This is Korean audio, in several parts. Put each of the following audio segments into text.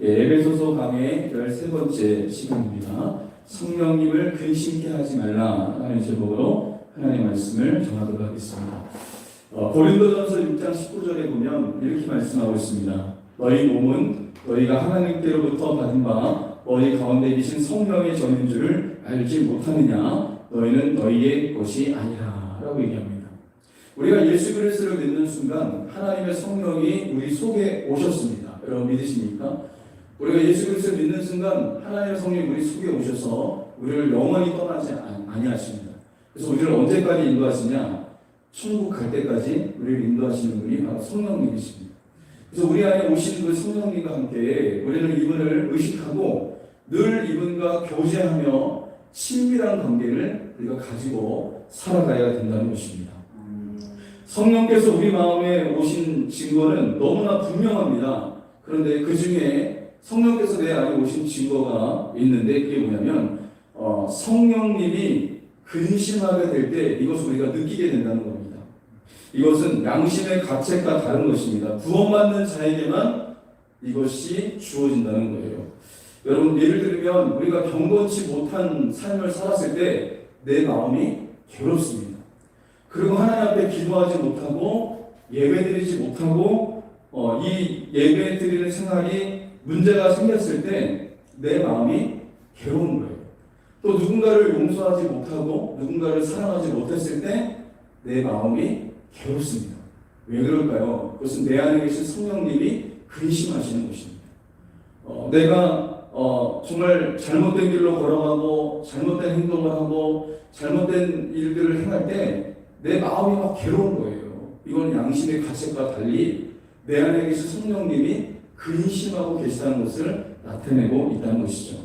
에베소서 강의 13번째 시간입니다. 성령님을 근심케 하지 말라라는 제목으로 하나님의 말씀을 전하도록 하겠습니다. 고린도전서 6장 19절에 보면 이렇게 말씀하고 있습니다. 너희 몸은 너희가 하나님께로부터 받은 바 너희 가운데 계신 성령의 전인 줄을 알지 못하느냐? 너희는 너희의 것이 아니라 라고 얘기합니다. 우리가 예수 그리스도를 믿는 순간 하나님의 성령이 우리 속에 오셨습니다. 여러분 믿으십니까? 우리가 예수 그리스도를 믿는 순간 하나님의 성령이 우리 속에 오셔서 우리를 영원히 떠나지 아니하십니다. 그래서 우리를 언제까지 인도하시냐? 천국 갈 때까지 우리를 인도하시는 분이 바로 성령님이십니다. 그래서 우리 안에 오신 그 성령님과 함께 우리는 이분을 의식하고 늘 이분과 교제하며 친밀한 관계를 우리가 가지고 살아가야 된다는 것입니다. 성령께서 우리 마음에 오신 증거는 너무나 분명합니다. 그런데 그 중에 성령께서 내 안에 오신 증거가 있는데 그게 뭐냐면 성령님이 근심하게 될 때 이것을 우리가 느끼게 된다는 겁니다. 이것은 양심의 가책과 다른 것입니다. 구원받는 자에게만 이것이 주어진다는 거예요. 여러분 예를 들면 우리가 경건치 못한 삶을 살았을 때 내 마음이 괴롭습니다. 그리고 하나님 앞에 기도하지 못하고 예배드리지 못하고 이 예배드리는 생활이 문제가 생겼을 때 내 마음이 괴로운 거예요. 또 누군가를 용서하지 못하고 누군가를 사랑하지 못했을 때 내 마음이 괴롭습니다. 왜 그럴까요? 그것은 내 안에 계신 성령님이 근심하시는 것입니다. 내가 정말 잘못된 길로 걸어가고 잘못된 행동을 하고 잘못된 일들을 행할 때 내 마음이 막 괴로운 거예요. 이건 양심의 가책과 달리 내 안에 계신 성령님이 근심하고 계시다는 것을 나타내고 있다는 것이죠.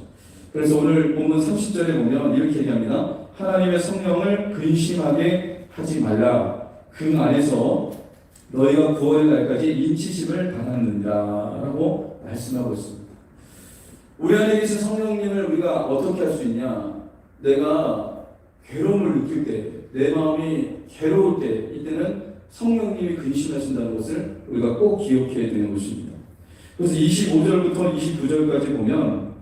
그래서 오늘 본문 30절에 보면 이렇게 얘기합니다. 하나님의 성령을 근심하게 하지 말라. 그 안에서 너희가 구원의 날까지 인치심을 받았느니라 라고 말씀하고 있습니다. 우리 안에 계신 성령님을 우리가 어떻게 할 수 있냐? 내가 괴로움을 느낄 때, 내 마음이 괴로울 때, 이때는 성령님이 근심하신다는 것을 우리가 꼭 기억해야 되는 것입니다. 그래서 25절부터 29절까지 보면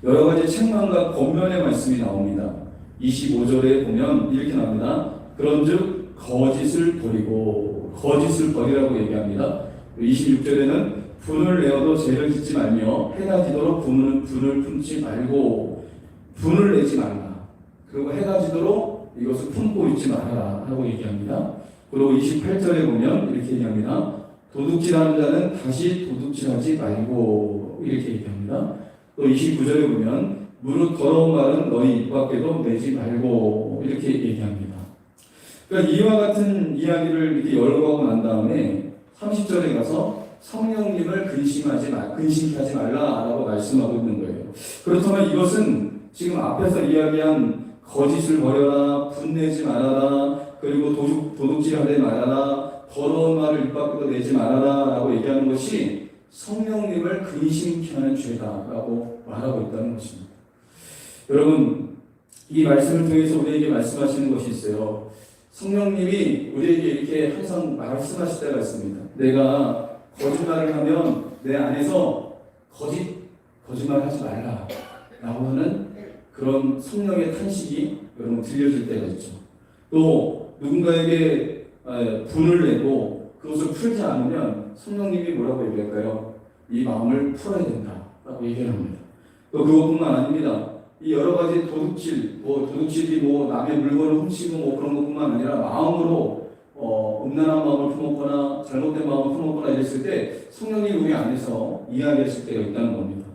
여러 가지 책망과 권면의 말씀이 나옵니다. 25절에 보면 이렇게 나옵니다. 그런즉 거짓을 버리라고 얘기합니다. 26절에는 분을 내어도 죄를 짓지 말며 해가 지도록 분을 품지 말고 분을 내지 말라. 그리고 해가 지도록 이것을 품고 있지 말아라 하고 얘기합니다. 그리고 28절에 보면 이렇게 얘기합니다. 도둑질하는 자는 다시 도둑질하지 말고 이렇게 얘기합니다. 또 29절에 보면 무릇 더러운 말은 너희 입 밖에도 내지 말고 이렇게 얘기합니다. 그러니까 이와 같은 이야기를 이렇게 열거하고 난 다음에 30절에 가서 성령님을 근심케 하지 말라라고 말씀하고 있는 거예요. 그렇다면 이것은 지금 앞에서 이야기한 거짓을 버려라, 분내지 말아라, 그리고 도둑질하지 말아라, 더러운 말을 입 밖으로 내지 말아라 라고 얘기하는 것이 성령님을 근심케 하는 죄다라고 말하고 있다는 것입니다. 여러분 이 말씀을 통해서 우리에게 말씀하시는 것이 있어요. 성령님이 우리에게 이렇게 항상 말씀하실 때가 있습니다. 내가 거짓말을 하면 내 안에서 거짓말하지 말라 라고 하는 그런 성령의 탄식이 여러분 들려질 때가 있죠. 또 누군가에게 분을 내고 그것을 풀지 않으면 성령님이 뭐라고 얘기할까요? 이 마음을 풀어야 된다라고 얘기합니다. 또 그것뿐만 아닙니다. 이 여러 가지 도둑질이 남의 물건을 훔치고 그런 것뿐만 아니라 마음으로 음란한 마음을 품었거나 잘못된 마음을 품었거나 이랬을 때 성령님이 우리 안에서 이야기하실 때가 있다는 겁니다.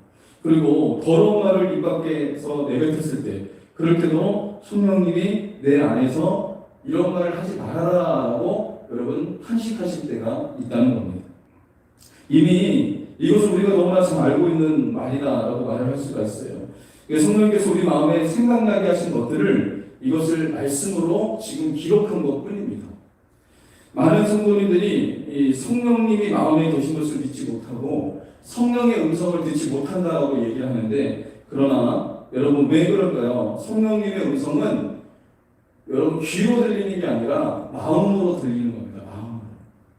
그리고 더러운 말을 입 밖에서 내뱉었을 때 그럴 때도 성령님이 내 안에서 이런 말을 하지 말아라라고 여러분 탄식하실 때가 있다는 겁니다. 이미 이것을 우리가 너무나 잘 알고 있는 말이다라고 말을 할 수가 있어요. 성령께서 우리 마음에 생각나게 하신 것들을 이것을 말씀으로 지금 기록한 것뿐입니다. 많은 성도님들이 이 성령님이 마음에 계신 것을 믿지 못하고 성령의 음성을 듣지 못한다라고 얘기를 하는데 그러나 여러분 왜 그럴까요? 성령님의 음성은 여러분 귀로 들리는 게 아니라 마음으로 들리는 겁니다. 마음으로.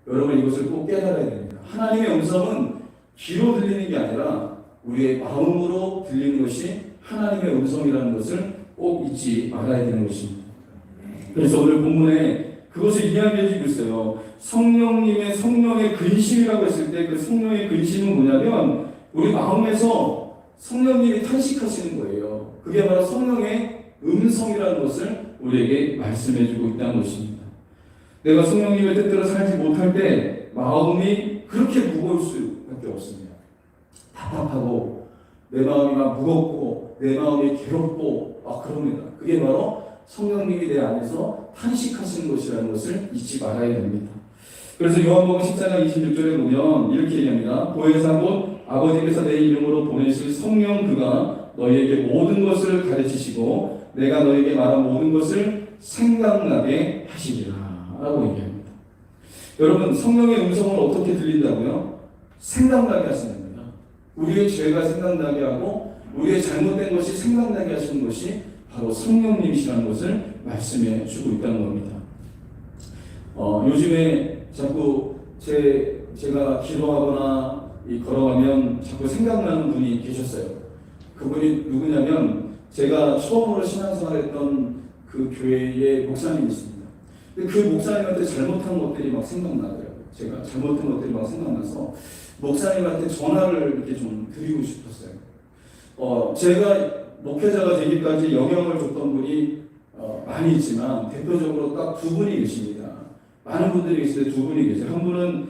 여러분 이것을 꼭 깨달아야 됩니다. 하나님의 음성은 귀로 들리는 게 아니라 우리의 마음으로 들리는 것이 하나님의 음성이라는 것을 꼭 잊지 말아야 되는 것입니다. 그래서 오늘 본문에 그것을 이야기해 주고 있어요. 성령의 근심이라고 했을 때 그 성령의 근심은 뭐냐면 우리 마음에서 성령님이 탄식하시는 거예요. 그게 바로 성령의 음성이라는 것을 우리에게 말씀해 주고 있다는 것입니다. 내가 성령님의 뜻대로 살지 못할 때 마음이 그렇게 무거울 수밖에 없습니다. 답답하고 내 마음이 막 무겁고 내 마음이 괴롭고 그럽니다. 그게 바로 성령님이 내 안에서 탄식하시는 것이라는 것을 잊지 말아야 됩니다. 그래서 요한복음 14장 26절에 보면 이렇게 얘기합니다. 보혜사 곧 아버지께서 내 이름으로 보내실 성령 그가 너희에게 모든 것을 가르치시고 내가 너희에게 말한 모든 것을 생각나게 하시리라 라고 얘기합니다. 여러분, 성령의 음성은 어떻게 들린다고요? 생각나게 하시는 겁니다. 우리의 죄가 생각나게 하고 우리의 잘못된 것이 생각나게 하시는 것이 바로 성령님이시라는 것을 말씀해 주고 있다는 겁니다. 요즘에 자꾸 제가 기도하거나 걸어가면 자꾸 생각나는 분이 계셨어요. 그분이 누구냐면 제가 처음으로 신앙생활했던 그 교회의 목사님이십니다. 근데 그 목사님한테 잘못한 것들이 막 생각나더라고요. 제가 잘못한 것들이 막 생각나서 목사님한테 전화를 이렇게 좀 드리고 싶었어요. 제가 목회자가 되기까지 영향을 줬던 분이 많이 있지만 대표적으로 딱 두 분이 계십니다. 많은 분들이 계시는데 두 분이 계세요. 한 분은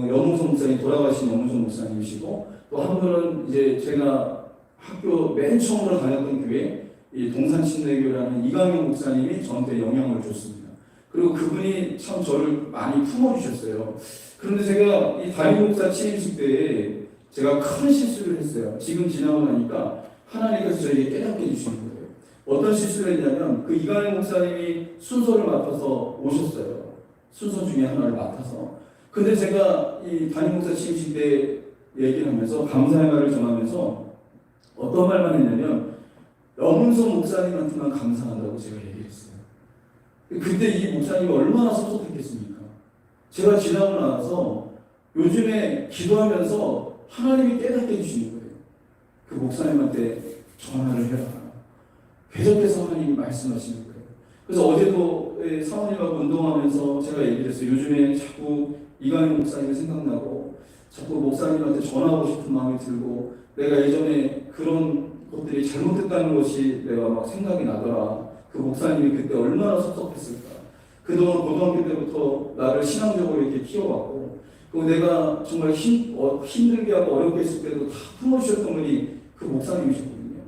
염홍성 목사님, 돌아가신 염홍성 목사님이시고 또 한 분은 이제 제가 학교 맨 처음으로 다녔던 교회 이 동산신대교라는 이강용 목사님이 저한테 영향을 줬습니다. 그리고 그분이 참 저를 많이 품어주셨어요. 그런데 제가 이 담임 목사 취임식 때에 제가 큰 실수를 했어요. 지금 지나고 나니까 하나님께서 저에게 깨닫게 해주시는 거예요. 어떤 실수를 했냐면 그 이강용 목사님이 순서를 맡아서 오셨어요. 순서 중에 하나를 맡아서. 근데 제가 이 담임 목사 취임식 때 얘기를 하면서 감사의 말을 전하면서 어떤 말만 했냐면 염은성 목사님한테만 감사한다고 제가 얘기했어요. 그때 이 목사님이 얼마나 섭섭했겠습니까? 제가 지나고 나서 요즘에 기도하면서 하나님이 깨닫게 해주시는 거예요. 그 목사님한테 전화를 해라. 계속해서 하나님이 말씀하시는 거예요. 그래서 어제도 사모님하고 운동하면서 제가 얘기를 했어요. 요즘에 자꾸 이강인 목사님이 생각나고 자꾸 목사님한테 전화하고 싶은 마음이 들고 내가 예전에 그런 것들이 잘못됐다는 것이 내가 막 생각이 나더라. 그 목사님이 그때 얼마나 섭섭했을까. 그동안 고등학교 때부터 나를 신앙적으로 이렇게 키워왔고 그리고 내가 정말 힘들게 하고 어렵게 했을 때도 다 품어주셨던 분이 그 목사님이셨거든요.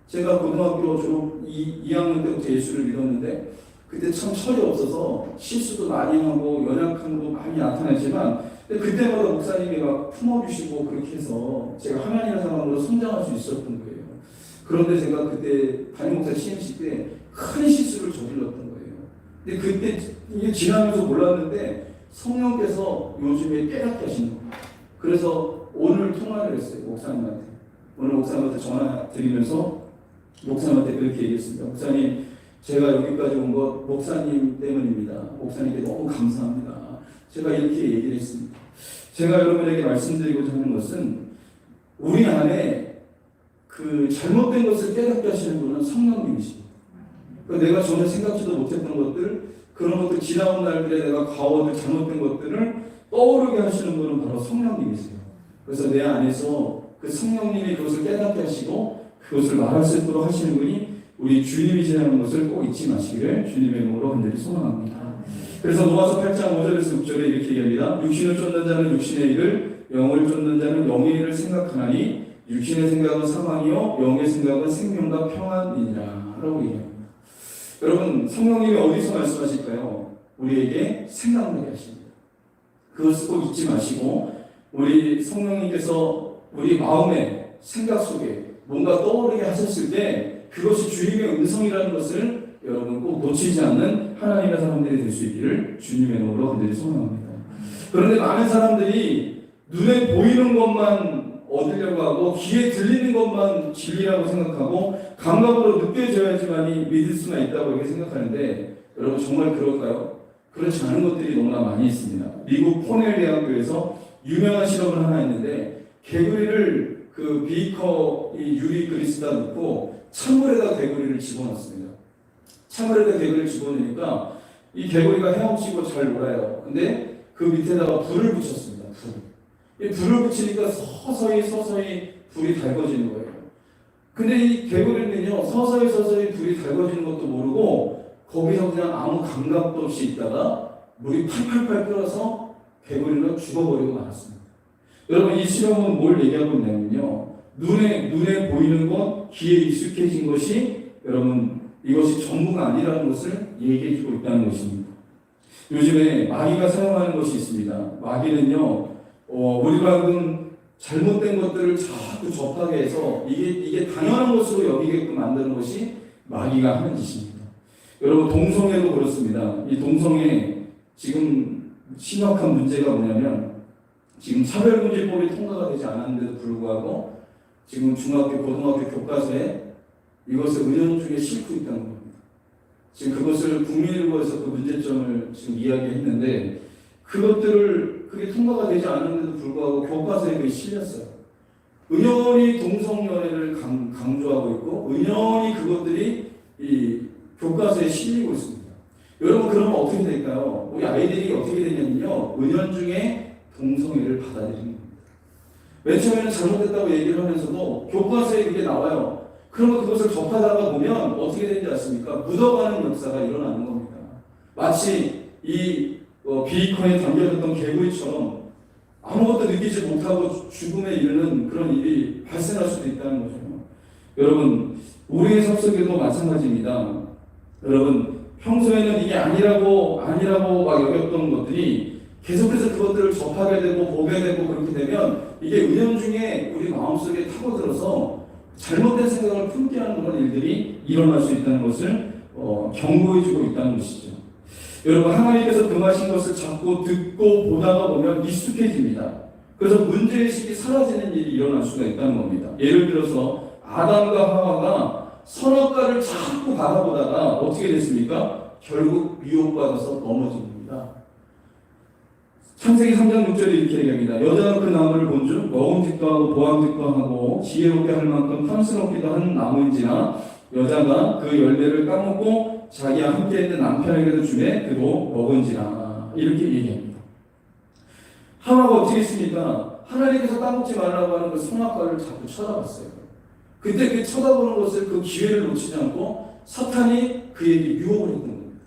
제가 고등학교 졸업 2학년 때부터 예수를 믿었는데 그때 참 철이 없어서 실수도 많이 하고 연약한 거 많이 나타나지만 그때마다 목사님이 막 품어주시고 그렇게 해서 제가 하나님의 사람으로 성장할 수 있었던 거예요. 그런데 제가 그때 담임 목사 취임식 때 큰 실수를 저질렀던 거예요. 근데 그때 이게 지나면서 몰랐는데 성령께서 요즘에 깨닫게 하시는 거예요. 그래서 오늘 통화를 했어요. 목사님한테. 오늘 목사님한테 전화 드리면서 목사님한테 그렇게 얘기했습니다. 목사님, 제가 여기까지 온 것 목사님 때문입니다. 목사님께 너무 감사합니다. 제가 이렇게 얘기를 했습니다. 제가 여러분에게 말씀드리고자 하는 것은 우리 안에 그 잘못된 것을 깨닫게 하시는 분은 성령님이십니다. 그러니까 내가 전혀 생각지도 못했던 것들, 그런 것들 지나온 날들에 내가 과거들 잘못된 것들을 떠오르게 하시는 분은 바로 성령님이세요. 그래서 내 안에서 그 성령님이 그것을 깨닫게 하시고 그것을 말할 수 있도록 하시는 분이 우리 주님이시라는 것을 꼭 잊지 마시기를 주님의 이름으로 간절히 소망합니다. 그래서 로마서 8장 5절에서 6절에 이렇게 얘기합니다. 육신을 쫓는 자는 육신의 일을, 영을 쫓는 자는 영의 일을 생각하나니 육신의 생각은 사망이요 영의 생각은 생명과 평안이니라 라고 얘기합니다. 여러분, 성령님이 어디서 말씀하실까요? 우리에게 생각나게 하십니다. 그것을 꼭 잊지 마시고 우리 성령님께서 우리 마음의 생각 속에 뭔가 떠오르게 하셨을 때 그것이 주님의 음성이라는 것을 여러분 꼭 놓치지 않는 하나님의 사람들이 될 수 있기를 주님의 이름으로 간절히 소망합니다. 그런데 많은 사람들이 눈에 보이는 것만 얻으려고 하고 귀에 들리는 것만 진리라고 생각하고 감각으로 느껴져야지만이 믿을 수가 있다고 이렇게 생각하는데 여러분 정말 그럴까요? 그렇지 않은 것들이 너무나 많이 있습니다. 미국 코넬 대학교에서 유명한 실험을 하나 했는데 개구리를 그 비커 이 유리 그리스에다 넣고 찬물에다 개구리를 집어넣습니다. 찬물에다 개구리를 집어넣으니까 이 개구리가 헤엄치고 잘 놀아요. 근데 그 밑에다가 불을 붙였습니다. 불. 이 불을 붙이니까 서서히 불이 달궈지는 거예요. 근데 이 개구리는요, 서서히 불이 달궈지는 것도 모르고 거기서 그냥 아무 감각도 없이 있다가 물이 팔팔팔 끓어서 개구리는 죽어버리고 말았습니다. 여러분, 이 실험은 뭘 얘기하고 있냐면요, 눈에 보이는 것, 귀에 익숙해진 것이 여러분 이것이 전부가 아니라는 것을 얘기해주고 있다는 것입니다. 요즘에 마귀가 사용하는 것이 있습니다. 마귀는요, 우리가 잘못된 것들을 자꾸 접하게 해서 이게 당연한 것으로 여기게끔 만드는 것이 마귀가 하는 짓입니다. 여러분, 동성애도 그렇습니다. 이 동성애 지금 심각한 문제가 뭐냐면 지금 차별금지법이 통과가 되지 않았는데도 불구하고 지금 중학교, 고등학교 교과서에 이것을 은연중에 싣고 있다는 겁니다. 지금 그것을 국민일보에서 그 문제점을 지금 이야기했는데 그게 통과가 되지 않았는데도 불구하고 교과서에 그게 실렸어요. 은연히 동성연애를 강조하고 있고 은연히 그것들이 이 교과서에 실리고 있습니다. 여러분, 그러면 어떻게 될까요? 우리 아이들이 어떻게 되냐면요, 은연중에 동성애를 받아들이는 겁니다. 맨 처음에는 잘못됐다고 얘기를 하면서도 교과서에 그게 나와요. 그러면 그것을 접하다가 보면 어떻게 되는지 아십니까? 묻어가는 역사가 일어나는 겁니다. 마치 이 비커에 담겨졌던 개구리처럼 아무것도 느끼지 못하고 죽음에 이르는 그런 일이 발생할 수도 있다는 거죠. 여러분, 우리의 섭속에도 마찬가지입니다. 여러분, 평소에는 이게 아니라고 막 여겼던 것들이 계속해서 그것들을 접하게 되고 보게 되고 그렇게 되면 이게 은연중에 우리 마음속에 타고들어서 잘못된 생각을 품게 하는 그런 일들이 일어날 수 있다는 것을 경고해주고 있다는 것이죠. 여러분, 하나님께서 금하신 것을 자꾸 듣고 보다가 보면 익숙해집니다. 그래서 문제의식이 사라지는 일이 일어날 수가 있다는 겁니다. 예를 들어서 아담과 하와가 선악과를 자꾸 바라보다가 어떻게 됐습니까? 결국 미혹받아서 넘어집니다. 창세기 3장 6절에 이렇게 얘기합니다. 여자가 그 나무를 본즉 먹음직도 하고 보암직도 하고 지혜롭게 할 만큼 탐스럽기도 한 나무인지나 여자가 그 열매를 까먹고 자기와 함께 있는 남편에게도 주매 그도 먹은지라, 이렇게 얘기합니다. 하와가 어떻게 했습니까? 하나님께서 까먹지 말라고 하는 그 선악과를 자꾸 쳐다봤어요. 그때 그 쳐다보는 것을, 그 기회를 놓치지 않고 사탄이 그에게 유혹을 했던 겁니다.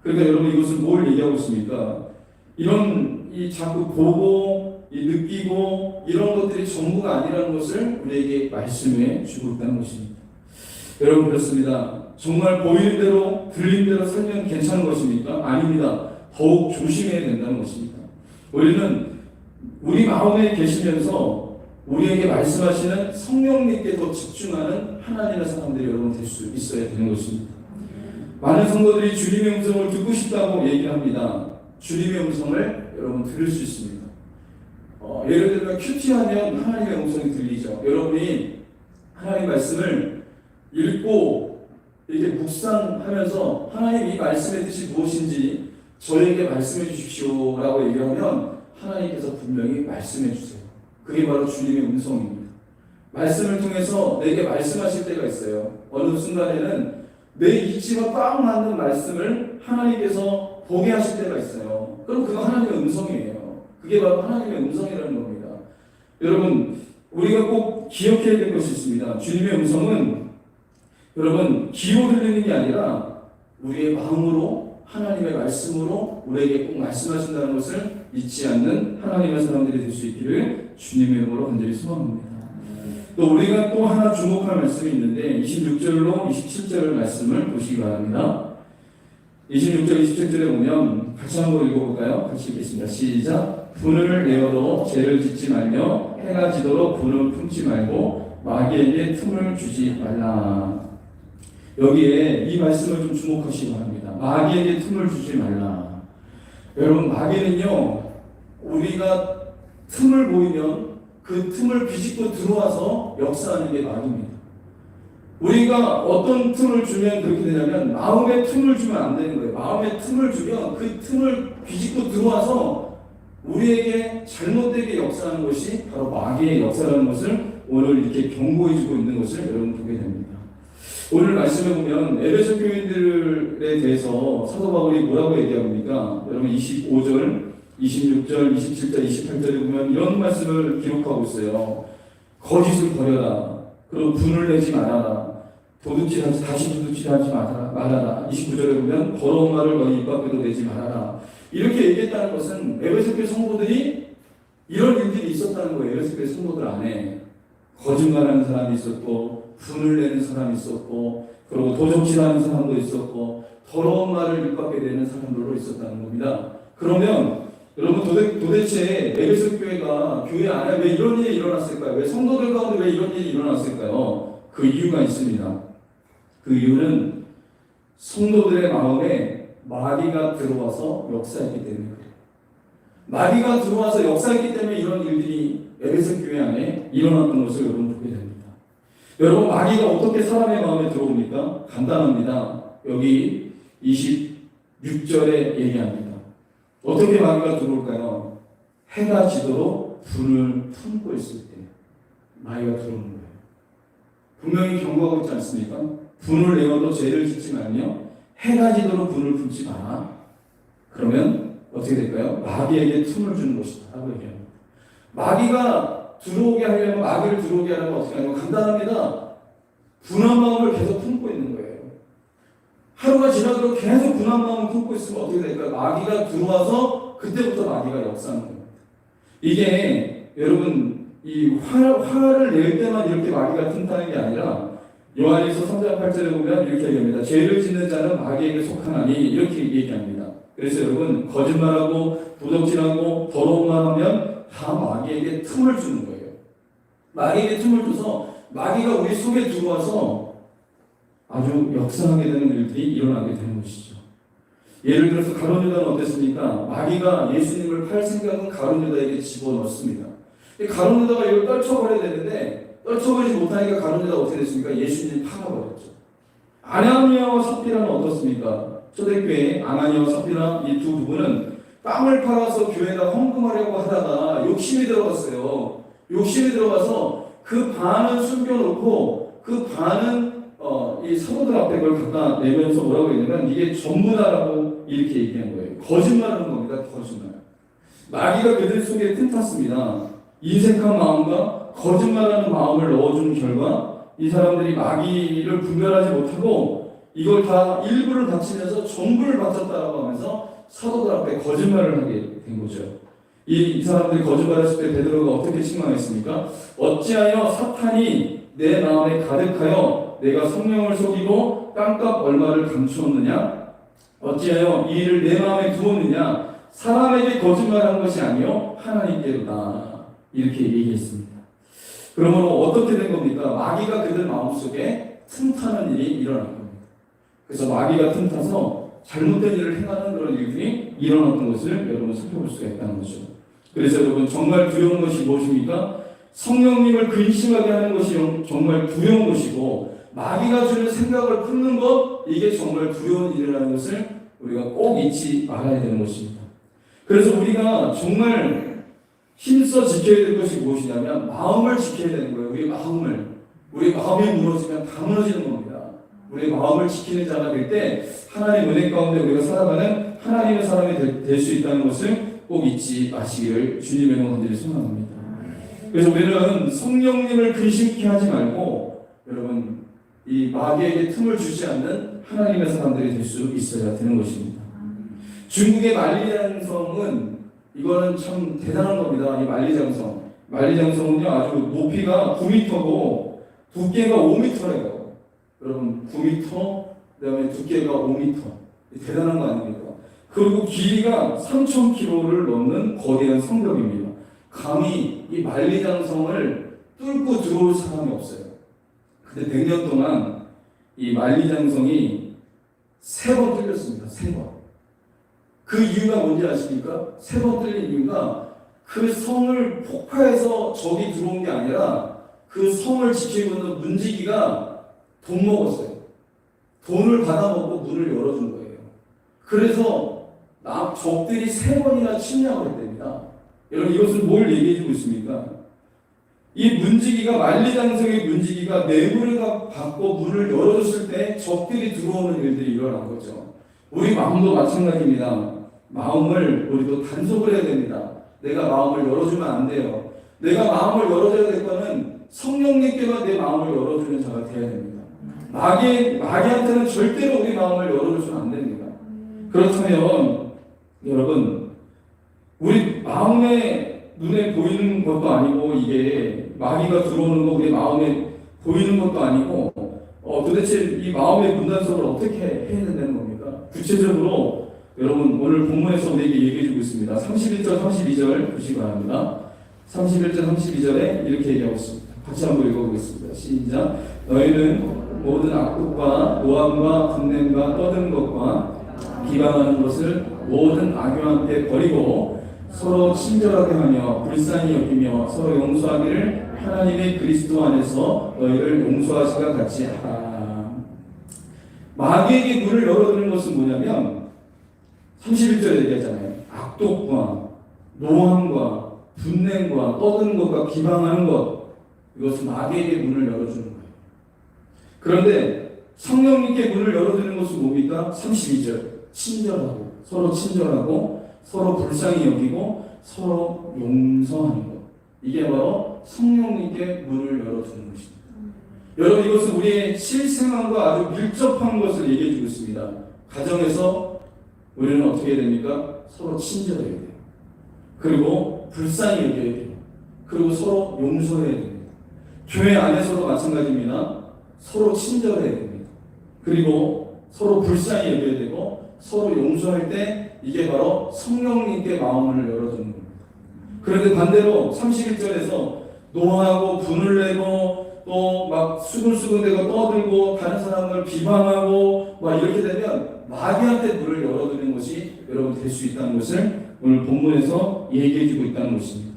그러니까 여러분, 이것은 뭘 얘기하고 있습니까? 이 자꾸 보고 느끼고 이런 것들이 전부가 아니라는 것을 우리에게 말씀해 주고 있다는 것입니다. 여러분, 그렇습니다. 정말 보이는 대로 들리는 대로 살면 괜찮은 것입니까? 아닙니다. 더욱 조심해야 된다는 것입니다. 우리는 우리 마음에 계시면서 우리에게 말씀하시는 성령님께 더 집중하는 하나님의 사람들이 여러분 될 수 있어야 되는 것입니다. 많은 성도들이 주님의 음성을 듣고 싶다고 얘기합니다. 주님의 음성을 여러분 들을 수 있습니다. 예를 들면 큐티하면 하나님의 음성이 들리죠. 여러분이 하나님 말씀을 읽고 이렇게 묵상하면서 하나님 이 말씀의 뜻이 무엇인지 저에게 말씀해 주십시오 라고 얘기하면 하나님께서 분명히 말씀해 주세요. 그게 바로 주님의 음성입니다. 말씀을 통해서 내게 말씀하실 때가 있어요. 어느 순간에는 내 이치가 딱 맞는 말씀을 하나님께서 보게 하실 때가 있어요. 그럼 그거 하나님의 음성이에요. 그게 바로 하나님의 음성이라는 겁니다. 여러분, 우리가 꼭 기억해야 될 것이 있습니다. 주님의 음성은 여러분 귀로 들리는 게 아니라 우리의 마음으로, 하나님의 말씀으로 우리에게 꼭 말씀하신다는 것을 잊지 않는 하나님의 사람들이 될 수 있기를 주님의 이름으로 간절히 소망합니다. 또 우리가 또 하나 주목할 말씀이 있는데 26절로 27절 말씀을 보시기 바랍니다. 26절 27절에 보면 같이 한번 읽어볼까요? 같이 읽겠습니다. 시작. 분을 내어도 죄를 짓지 말며 해가 지도록 분을 품지 말고 마귀에게 틈을 주지 말라. 여기에 이 말씀을 좀 주목하시기 바랍니다. 마귀에게 틈을 주지 말라. 여러분, 마귀는요, 우리가 틈을 보이면 그 틈을 비집고 들어와서 역사하는 게 마귀입니다. 우리가 어떤 틈을 주면 그렇게 되냐면 마음의 틈을 주면 안 되는 거예요. 마음의 틈을 주면 그 틈을 비집고 들어와서 우리에게 잘못되게 역사하는 것이 바로 마귀의 역사라는 것을 오늘 이렇게 경고해주고 있는 것을 여러분 보게 됩니다. 오늘 말씀에 보면 에베소 교인들에 대해서 사도 바울이 뭐라고 얘기합니까? 여러분 25절, 26절, 27절, 28절에 보면 이런 말씀을 기록하고 있어요. 거짓을 버려라. 그리고 분을 내지 말아라. 다시 도둑질하지 말아라. 29절에 보면 더러운 말을 너희 입 밖에도 내지 말아라. 이렇게 얘기했다는 것은 에베소 교회 성도들이 이런 일들이 있었다는 거예요. 에베소 교회 성도들 안에 거짓말하는 사람이 있었고, 분을 내는 사람이 있었고, 그리고 도적질하는 사람도 있었고, 더러운 말을 입 밖에 내는 사람들도 있었다는 겁니다. 그러면 여러분 도대체 에베소 교회가 교회 안에 왜 이런 일이 일어났을까요? 왜 성도들 가운데 왜 이런 일이 일어났을까요? 그 이유가 있습니다. 그 이유는 성도들의 마음에 마귀가 들어와서 역사했기 때문에 그래요. 마귀가 들어와서 역사했기 때문에 이런 일들이 에베소 교회 안에 일어났던 것을 여러분 보게 됩니다. 여러분 마귀가 어떻게 사람의 마음에 들어옵니까? 간단합니다. 여기 26절에 얘기합니다. 어떻게 마귀가 들어올까요? 해가 지도록 분을 품고 있을 때 마귀가 들어오는 거예요. 분명히 경고하고 있지 않습니까? 분을 내어도 죄를 짓지 말며 해가 지도록 분을 품지 마라. 그러면 어떻게 될까요? 마귀에게 틈을 주는 것이다 라고 얘기합니다. 마귀가 들어오게 하려면, 마귀를 들어오게 하려면 어떻게 하냐면 간단합니다. 분한 마음을 계속 품고 있는 거예요. 하루가 지나도록 계속 분한 마음을 품고 있으면 어떻게 될까요? 마귀가 들어와서 그때부터 마귀가 역사하는 겁니다. 이게 여러분 이 화를 낼 때만 이렇게 마귀가 틈타는 게 아니라 요한일서 3장 8절에 보면 이렇게 얘기합니다. 죄를 짓는 자는 마귀에게 속하나니 이렇게 얘기합니다. 그래서 여러분 거짓말하고 도적질하고 더러운 말 하면 다 마귀에게 틈을 주는 거예요. 마귀에게 틈을 줘서 마귀가 우리 속에 들어와서 아주 역사하게 되는 일들이 일어나게 되는 것이죠. 예를 들어서 가룟 유다는 어땠습니까? 마귀가 예수님을 팔 생각은 가룟 유다에게 집어넣습니다. 가룟 유다가 이걸 떨쳐버려야 되는데 떨쳐버리지 못하니까 가룟 유다가 어떻게 됐습니까? 예수님을 팔아버렸죠. 아나니아와 삽비라는 어떻습니까? 초대교회 아나니아와 삽비라 이 두 부부는 땅을 팔아서 교회가 헌금하려고 하다가 욕심이 들어갔어요. 욕심이 들어가서 그 반은 숨겨놓고 그 반은 이 사도들 앞에 그걸 갖다 내면서 뭐라고 했냐면 이게 전부다라고 이렇게 얘기한 거예요. 거짓말하는 겁니다. 거짓말. 마귀가 그들 속에 틈탔습니다. 인색한 마음과 거짓말하는 마음을 넣어준 결과 이 사람들이 마귀를 분별하지 못하고 이걸 다 일부를 바치면서 전부를 바쳤다라고 하면서 사도들 앞에 거짓말을 하게 된 거죠. 이 사람들이 거짓말했을 때 베드로가 어떻게 책망했습니까? 어찌하여 사탄이 내 마음에 가득하여 내가 성령을 속이고 땅값 얼마를 감추었느냐? 어찌하여 이 일을 내 마음에 두었느냐? 사람에게 거짓말한 것이 아니요 하나님께로다. 이렇게 얘기했습니다. 그러므로 어떻게 된 겁니까? 마귀가 그들 마음속에 틈타는 일이 일어난 겁니다. 그래서 마귀가 틈타서 잘못된 일을 행하는 그런 일들이 일어났던 것을 여러분 살펴볼 수가 있다는 거죠. 그래서 여러분 정말 두려운 것이 무엇입니까? 성령님을 근심하게 하는 것이 정말 두려운 것이고 마귀가 주는 생각을 품는 것 이게 정말 두려운 일이라는 것을 우리가 꼭 잊지 말아야 되는 것입니다. 그래서 우리가 정말 힘써 지켜야 될 것이 무엇이냐면 마음을 지켜야 되는 거예요. 우리 마음이 무너지면 다 무너지는 겁니다. 우리 마음을 지키는 자가 될 때 하나님의 은혜 가운데 우리가 살아가는 하나님의 사람이 될 수 있다는 것을 꼭 잊지 마시기를 주님의 명함들이 소망합니다. 그래서 우리는 성령님을 근심케 하지 말고 여러분 이 마귀에게 틈을 주지 않는 하나님의 사람들이 될 수 있어야 되는 것입니다. 중국의 만리장성은 이거는 참 대단한 겁니다. 이 만리장성은요 아주 높이가 9m고 두께가 5m래요. 여러분 9m 그다음에 두께가 5m 대단한 거 아닙니까? 그리고 길이가 3,000km를 넘는 거대한 성벽입니다. 감히 이 만리장성을 뚫고 들어올 사람이 없어요. 근데 100년 동안 이 만리장성이 3번 뚫렸습니다. 3번. 그 이유가 뭔지 아십니까? 3번 뚫린 이유가 그 성을 폭파해서 적이 들어온 게 아니라 그 성을 지키고 있는 문지기가 돈 먹었어요. 돈을 받아먹고 문을 열어준 거예요. 그래서 적들이 3번이나 침략을 했답니다. 여러분 이것은 뭘 얘기해주고 있습니까? 이 문지기가 만리장성의 문지기가 매물을 받고 문을 열어줬을 때 적들이 들어오는 일들이 일어난 거죠. 우리 마음도 마찬가지입니다. 마음을 우리도 단속을 해야 됩니다. 내가 마음을 열어주면 안 돼요. 내가 마음을 열어줘야 될 거는 성령님께만 내 마음을 열어주는 자가 되어야 됩니다. 마귀한테는 절대로 우리 마음을 열어주면 안 됩니다. 그렇다면 여러분 우리 마음의 눈에 보이는 것도 아니고 이게 마귀가 들어오는 거 우리 마음에 보이는 것도 아니고 도대체 이 마음의 문단속을 어떻게 해야 된다는 겁니까? 구체적으로 여러분 오늘 본문에서 우리에게 얘기해주고 있습니다. 31절 32절 보시기 바랍니다. 31절 32절에 이렇게 얘기하고 있습니다. 같이 한번 읽어보겠습니다. 시작. 너희는 모든 악독과 노함과 분냄과 떠드는 것과 비방하는 것을 모든 악교한테 버리고 서로 친절하게 하며 불쌍히 여기며 서로 용서하기를 하나님의 그리스도 안에서 너희를 용서하시가 같이 하라. 마귀에게 문을 열어두는 것은 뭐냐면 31절에 얘기하잖아요. 악독과 노함과 분냄과 떠드는 것과 비방하는 것, 이것은 마귀에게 문을 열어주는 거예요. 그런데 성령님께 문을 열어두는 것은 뭡니까? 32절 친절하고 서로 친절하고 서로 불쌍히 여기고 서로 용서하는 것, 이게 바로 성령님께 문을 열어두는 것입니다. 여러분 이것은 우리의 실생활과 아주 밀접한 것을 얘기해 주고 있습니다. 가정에서 우리는 어떻게 해야 됩니까? 서로 친절해야 돼요. 그리고 불쌍히 여겨야 돼요. 그리고 서로 용서해야 됩니다. 교회 안에서도 마찬가지입니다. 서로 친절해야 됩니다. 그리고 서로 불쌍히 여겨야 되고 서로 용서할 때 이게 바로 성령님께 마음을 열어주는 겁니다. 그런데 반대로 31절에서 노하고 분을 내고 또 막 수근수근대고 떠들고 다른 사람을 비방하고 막 이렇게 되면 마귀한테 문을 열어두는 것이 여러분 될 수 있다는 것을 오늘 본문에서 얘기해주고 있다는 것입니다.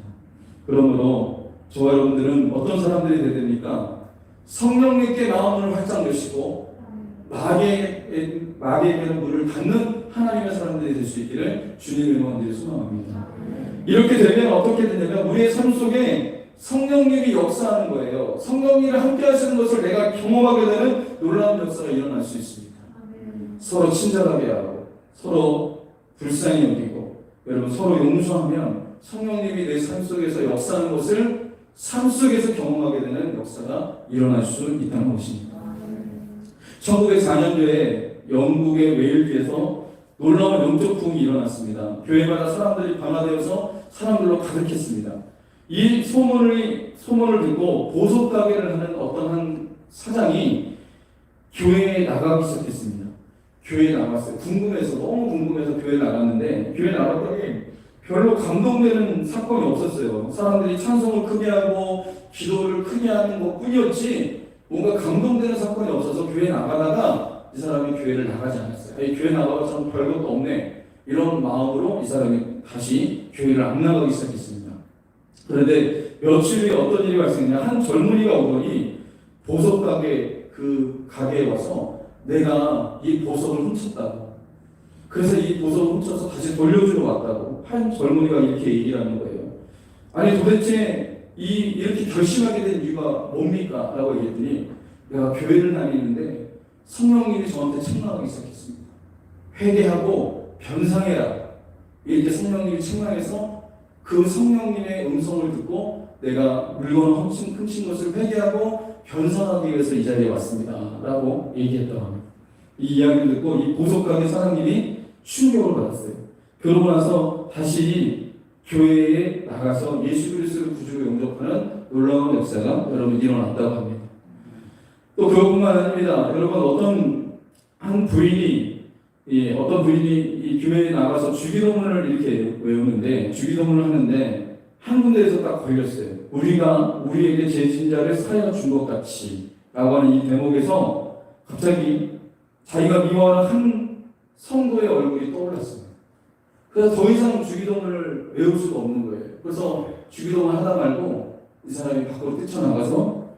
그러므로 저와 여러분들은 어떤 사람들이 되야 됩니까? 성령님께 마음을 활짝 여시고 마귀에게는 문을 닫는 하나님의 사람들이 될 수 있기를 주님의 이름으로 소망합니다. 이렇게 되면 어떻게 되냐면 우리의 삶 속에 성령님이 역사하는 거예요. 성령님이 함께 하시는 것을 내가 경험하게 되는 놀라운 역사가 일어날 수 있습니다. 서로 친절하게 하고 서로 불쌍히 여기고 여러분 서로 용서하면 성령님이 내 삶 속에서 역사하는 것을 삶 속에서 경험하게 되는 역사가 일어날 수 있다는 것입니다. 1904년도에 영국의 웨일즈에서 놀라운 영적 부흥이 일어났습니다. 교회마다 사람들이 변화되어서 사람들로 가득했습니다. 이 소문을 듣고 보석 가게를 하는 어떤 한 사장이 교회에 나가기 시작했습니다. 교회에 나갔어요. 너무 궁금해서 교회에 나갔는데 교회에 나갔더니 별로 감동되는 사건이 없었어요. 사람들이 찬송을 크게 하고 기도를 크게 하는 것 뿐이었지 뭔가 감동되는 사건이 없어서 교회에 나가다가 이 사람이 교회를 나가지 않았어요. 교회 나가서 참 별것도 없네 이런 마음으로 이 사람이 다시 교회를 안 나가기 시작했습니다. 그런데 며칠 후에 어떤 일이 발생했냐. 한 젊은이가 오더니 보석 가게 그 가게에 와서 내가 이 보석을 훔쳤다고. 그래서 이 보석을 훔쳐서 다시 돌려주러 왔다고. 한 젊은이가 이렇게 얘기를 하는 거예요. 아니 도대체 이렇게 결심하게 된 이유가 뭡니까? 라고 얘기했더니 내가 교회를 다니는데 성령님이 저한테 책망하기 시작했습니다. 회개하고 변상해라. 이렇게 성령님이 책망해서 그 성령님의 음성을 듣고 내가 물건을 훔친 것을 회개하고 변상하기 위해서 이 자리에 왔습니다. 라고 얘기했다고 합니다. 이 이야기를 듣고 이 보석가게 사장님이 충격을 받았어요. 그러고 나서 다시 교회에 나가서 예수 그리스도를 구주로 영접하는 놀라운 역사가 여러분 일어났다고 합니다. 또 그것뿐만 아닙니다. 여러분 어떤 부인이 이 교회에 나가서 주기도문을 이렇게 외우는데 주기도문을 하는데 한 군데에서 딱 걸렸어요. 우리에게 제신자를 사여 준 것 같이 라고 하는 이 대목에서 갑자기 자기가 미워하는 한 성도의 얼굴이 떠올랐습니다. 그래서 더 이상 주기도문을 외울 수가 없는 거예요. 그래서 주기도문 하다 말고 이 사람이 밖으로 뛰쳐나가서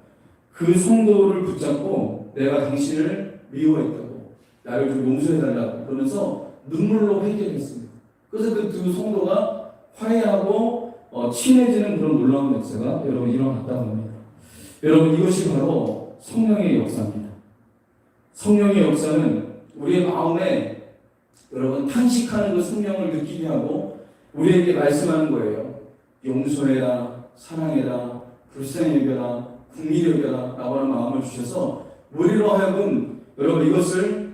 그 성도를 붙잡고 내가 당신을 미워했다고 나를 좀 용서해달라고 그러면서 눈물로 회개했습니다. 그래서 그 두 성도가 화해하고 친해지는 그런 놀라운 역사가 여러분 일어났다고 합니다. 여러분 이것이 바로 성령의 역사입니다. 성령의 역사는 우리의 마음에 여러분 탄식하는 그 성령을 느끼게 하고 우리에게 말씀하는 거예요. 용서해라, 사랑해라, 불쌍히 여겨라, 긍휼히 여겨라 라고 하는 마음을 주셔서 우리로 하여금 여러분 이것을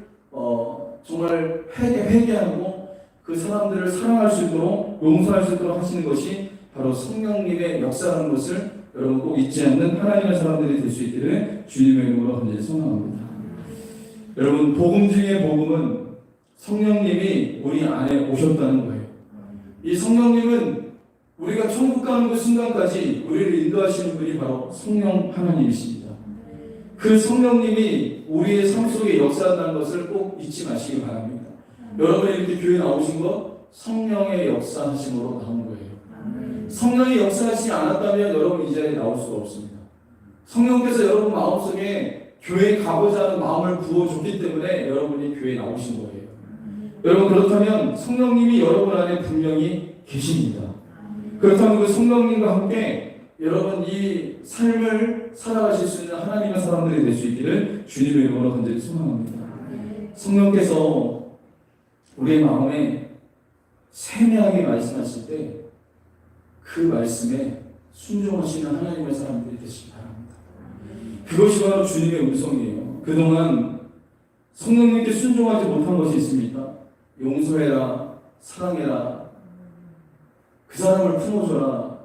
정말 회개하고 그 사람들을 사랑할 수 있도록 용서할 수 있도록 하시는 것이 바로 성령님의 역사라는 것을 여러분 꼭 잊지 않는 하나님의 사람들이 될 수 있기를 주님의 이름으로 간절히 소망합니다. 여러분 복음 중에 복음은 성령님이 우리 안에 오셨다는 거예요. 이 성령님은 우리가 천국 가는 그 순간까지 우리를 인도하시는 분이 바로 성령 하나님이십니다. 그 성령님이 우리의 삶 속에 역사한다는 것을 꼭 잊지 마시기 바랍니다. 여러분이 이렇게 교회 나오신 것 성령의 역사하심으로 나온 거예요. 성령이 역사하시지 않았다면 여러분 이 자리에 나올 수가 없습니다. 성령께서 여러분 마음속에 교회에 가고자 하는 마음을 부어줬기 때문에 여러분이 교회에 나오신 거예요. 여러분 그렇다면 성령님이 여러분 안에 분명히 계십니다. 그렇다면 그 성령님과 함께 여러분 이 삶을 살아가실 수 있는 하나님의 사람들이 될 수 있기를 주님의 이름으로 간절히 소망합니다. 성령께서 우리의 마음에 세밀하게 말씀하실 때 그 말씀에 순종하시는 하나님의 사람들이 되시기 바랍니다. 그것이 바로 주님의 음성이에요. 그동안 성령님께 순종하지 못한 것이 있습니까? 용서해라, 사랑해라, 그 사람을 품어줘라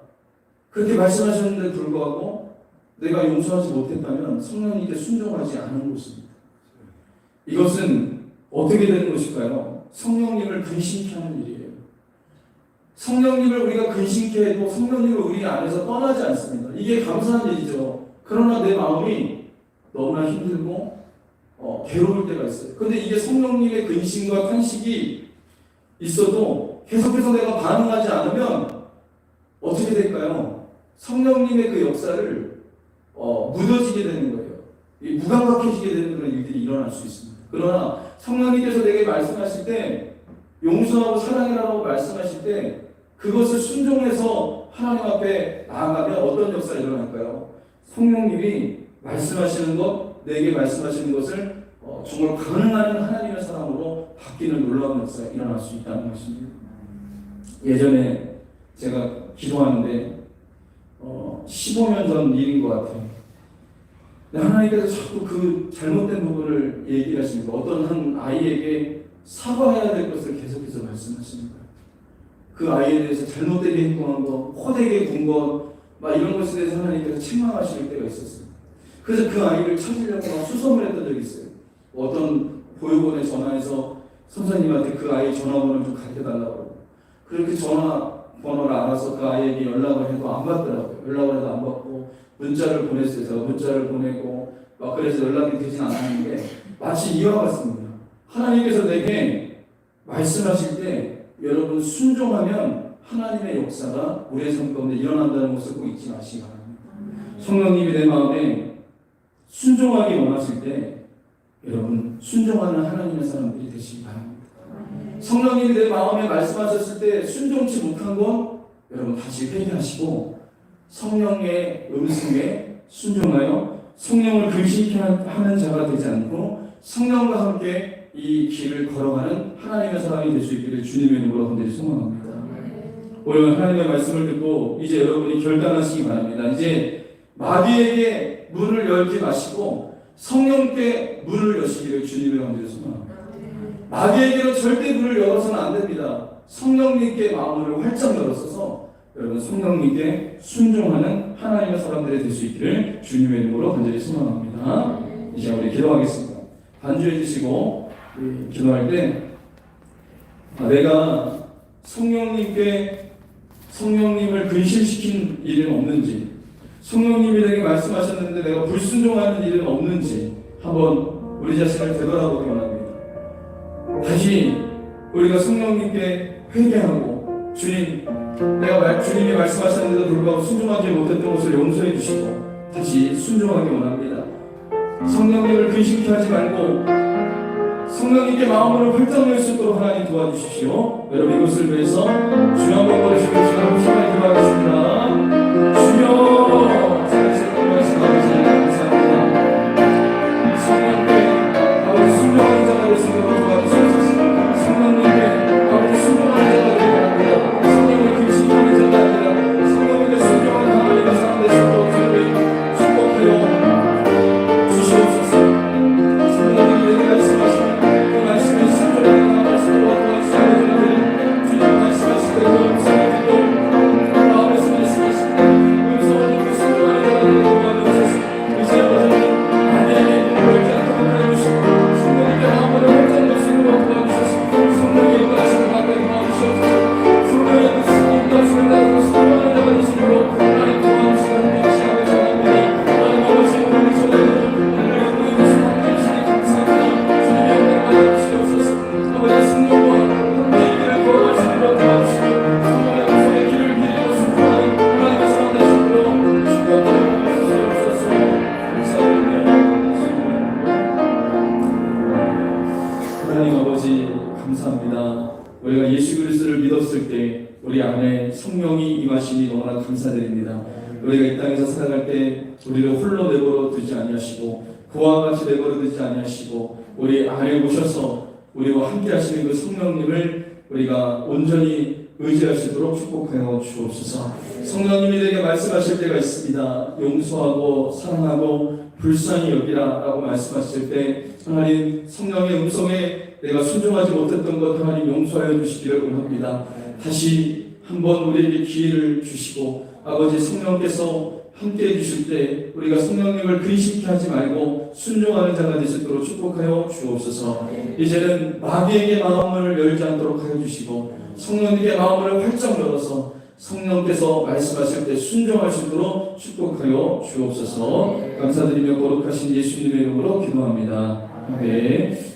그렇게 말씀하셨는데 불구하고 내가 용서하지 못했다면 성령님께 순종하지 않은 것입니다. 이것은 어떻게 되는 것일까요? 성령님을 근심케 하는 일이에요. 성령님을 우리가 근심케 해도 성령님을 우리 안에서 떠나지 않습니다. 이게 감사한 일이죠. 그러나 내 마음이 너무나 힘들고 괴로울 때가 있어요. 그런데 이게 성령님의 근심과 탄식이 있어도 계속해서 내가 반응하지 않으면 어떻게 될까요? 성령님의 그 역사를 무뎌지게 되는 거예요. 무감각해지게 되는 그런 일들이 일어날 수 있습니다. 그러나 성령님께서 내게 말씀하실 때 용서하고 사랑해라고 말씀하실 때 그것을 순종해서 하나님 앞에 나아가면 어떤 역사가 일어날까요? 성령님이 말씀하시는 것, 내게 말씀하시는 것을 정말 가능한 하나님의 사람으로 바뀌는 놀라운 역사가 일어날 수 있다는 것입니다. 예전에 제가 기도하는데 15년 전 일인 것 같아요. 하나님께서 자꾸 그 잘못된 부분을 얘기하십니다. 어떤 한 아이에게 사과해야 될 것을 계속해서 말씀하시는 거예요. 그 아이에 대해서 잘못되게 행동한 것, 호되게 군 것, 막 이런 것에 대해서 하나님께서 책망하실 때가 있었어요. 그래서 그 아이를 찾으려고 수소문 했던 적이 있어요. 어떤 보육원에 전화해서 선생님한테 그 아이 전화번호를 좀 가르쳐달라고. 그렇게 전화번호를 알아서 그 아이에게 연락을 해도 안 받더라고요. 연락을 해도 안 받고 문자를 보냈어요. 제가 문자를 보내고 막 그래서 연락이 되진 않았는데 마치 이와 같습니다. 하나님께서 내게 말씀하실 때 여러분 순종하면 하나님의 역사가 우리의 삶 가운데 일어난다는 것을 꼭 잊지 마시기 바랍니다. 성령님이 내 마음에 순종하기 원하실 때 여러분 순종하는 하나님의 사람들이 되시기 바랍니다. 성령님이 내 마음에 말씀하셨을 때 순종치 못한 건 여러분 다시 회개하시고 성령의 음성에 순종하여 성령을 근심케 하는 자가 되지 않고 성령과 함께 이 길을 걸어가는 하나님의 사람이 될 수 있기를 주님의 이름으로 간절히 소망합니다. 오늘 하나님의 말씀을 듣고 이제 여러분이 결단하시기 바랍니다. 이제 마귀에게 문을 열지 마시고 성령께 문을 여시기를 주님의 간절히 소망합니다. 마귀에게는 절대 문을 열어서는 안 됩니다. 성령님께 마음을 활짝 열어서서 여러분 성령님께 순종하는 하나님의 사람들이 될 수 있기를 주님의 이름으로 간절히 소망합니다. 이제 우리 기도하겠습니다. 반주해 주시고 기도할 때 내가 성령님을 근심시킨 일은 없는지, 성령님이 내게 말씀하셨는데 내가 불순종하는 일은 없는지 한번 우리 자신을 되돌아보기 원합니다. 다시 우리가 성령님께 회개하고 주님이 말씀하셨는데도 불구하고 순종하지 못했던 것을 용서해 주시고 다시 순종하기 원합니다. 성령님을 근심케 하지 말고 성령님께 마음으로 활짝 열 수 있도록 하나님 도와주십시오. 여러분 이것을 위해서 주여 한번 부르시고 주여 한번 힘을 기도하겠습니다. 주여 살아계신 말씀 아버지 감사합니다. 성령님께 아버지 순종하는 자가 될 수 있도록 도와주시옵소서. 성령님께 아버지 순종하는 자가 되게 합니다. 성령님을 근심하는 자가 아니라 성령님께 순종하는 하나님의 사람 될 수 있도록 저희를 축복하여 주시옵소서. 성령님이 말씀하시는 그 말씀에 순종하는 말씀을 도와주시옵소서. 주님 말씀하실 때 그 음성을 듣고 마음에서 말씀하실 때 음성을 듣고 순종하는 자가 되게 도와주옵소서. 이제 아버지는 아내에게 멀지 않도록 해주시고 성령님께 마음으로 활짝 열 수 있도록 도와주셔서 성령의 말씀을 가까이 도와주시옵소서. 성령의 말씀을 따르고 순종하는 자가 되시도록 하나님 도와주시는 것이 아버지 하나님이 하나님 아버지 우리 전에는 하나님 우리 모습 함께 주시니 감사합니다. 주님의 은혜 받아주시옵소서. 아버지 성령과 함께 이 길을 걸어갈 수 있도록 도와주시고 성령의 음성의 길을 빌리고 순종하는 하나님의 사람 되시도록 축복하여 주시옵소서. 감사드립니다. 하나님 아버지 감사합니다. 우리가 예수 그리스도를 믿었을 때 우리 안에 성령이 임하심이 너무나 감사드립니다. 우리가 이 땅에서 살아갈 때 우리를 홀로 내버려 두지 아니하시고 그와 같이 내버려 두지 아니하시고 우리 안에 오셔서 우리와 함께 하시는 그 성령님을 우리가 온전히 의지할 수 있도록 축복하여 주옵소서. 성령님이 내게 말씀하실 때가 있습니다. 용서하고 사랑하고 불쌍히 여기라 라고 말씀하실 때 하나님 성령의 음성에 내가 순종하지 못했던 것 하나님 용서하여 주시기를 원합니다. 다시 한번 우리에게 기회를 주시고 아버지 성령께서 함께 해주실 때 우리가 성령님을 근심케 하지 말고 순종하는 자가 될 수 있도록 축복하여 주옵소서. 이제는 마귀에게 마음을 열지 않도록 하여 주시고 성령님께 마음을 활짝 열어서 성령께서 말씀하실 때 순종할 수 있도록 축복하여 주옵소서. 감사드리며 거룩하신 예수님의 이름으로 기도합니다. 아멘.